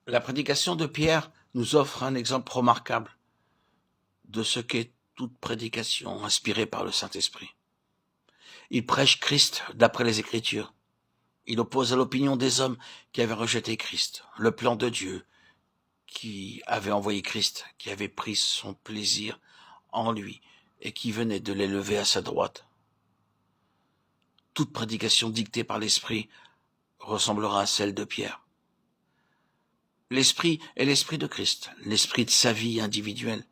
La prédication de Pierre nous offre un exemple remarquable de ce qu'est toute prédication inspirée par le Saint-Esprit. Il prêche Christ d'après les Écritures. Il oppose à l'opinion des hommes qui avaient rejeté Christ, le plan de Dieu qui avait envoyé Christ, qui avait pris son plaisir en lui et qui venait de l'élever à sa droite. Toute prédication dictée par l'Esprit ressemblera à celle de Pierre. L'Esprit est l'Esprit de Christ, l'Esprit de sa vie individuelle,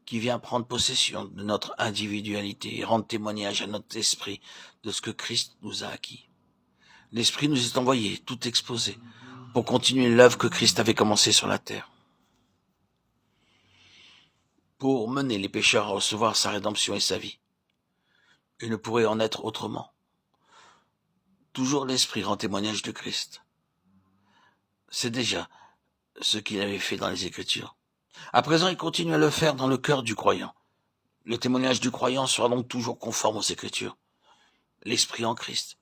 qui vient prendre possession de notre individualité et rendre témoignage à notre esprit de ce que Christ nous a acquis. L'Esprit nous est envoyé, tout exposé, pour continuer l'œuvre que Christ avait commencée sur la terre, pour mener les pécheurs à recevoir sa rédemption et sa vie. Il ne pourrait en être autrement. Toujours l'Esprit rend témoignage de Christ. C'est déjà ce qu'il avait fait dans les Écritures. À présent, il continue à le faire dans le cœur du croyant. Le témoignage du croyant sera donc toujours conforme aux Écritures. L'Esprit en Christ,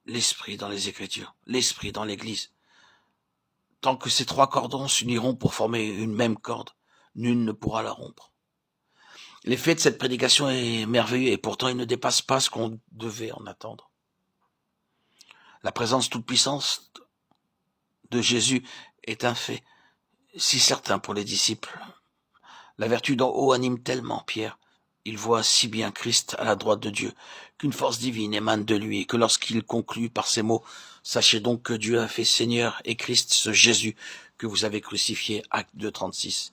l'Esprit dans les Écritures, l'Esprit dans l'Église. Tant que ces trois cordons s'uniront pour former une même corde, nul ne pourra la rompre. L'effet de cette prédication est merveilleux et pourtant il ne dépasse pas ce qu'on devait en attendre. La présence toute puissante de Jésus est un fait si certain pour les disciples. La vertu d'en haut anime tellement Pierre. Il voit si bien Christ à la droite de Dieu, qu'une force divine émane de lui, et que lorsqu'il conclut par ces mots, sachez donc que Dieu a fait Seigneur et Christ ce Jésus que vous avez crucifié, acte 2:36.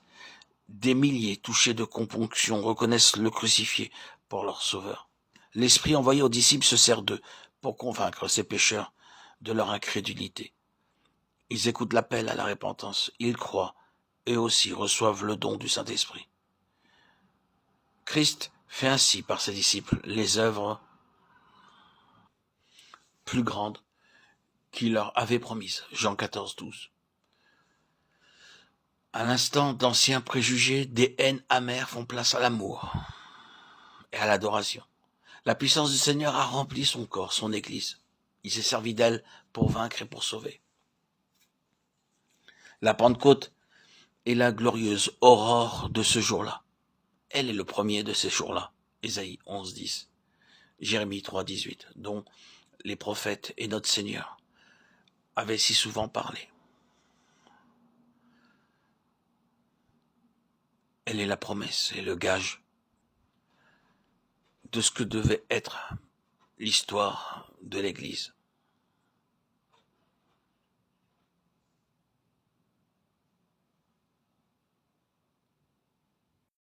Des milliers touchés de componction reconnaissent le crucifié pour leur sauveur. L'Esprit envoyé aux disciples se sert d'eux pour convaincre ces pécheurs de leur incrédulité. Ils écoutent l'appel à la repentance, ils croient, eux aussi reçoivent le don du Saint-Esprit. Christ fait ainsi par ses disciples les œuvres plus grandes qu'il leur avait promises. Jean 14:12. À l'instant d'anciens préjugés, des haines amères font place à l'amour et à l'adoration. La puissance du Seigneur a rempli son corps, son Église. Il s'est servi d'elle pour vaincre et pour sauver. La Pentecôte est la glorieuse aurore de ce jour-là. Elle est le premier de ces jours-là. Ésaïe 11:10. Jérémie 3:18, dont les prophètes et notre Seigneur avaient si souvent parlé. Elle est la promesse et le gage de ce que devait être l'histoire de l'Église.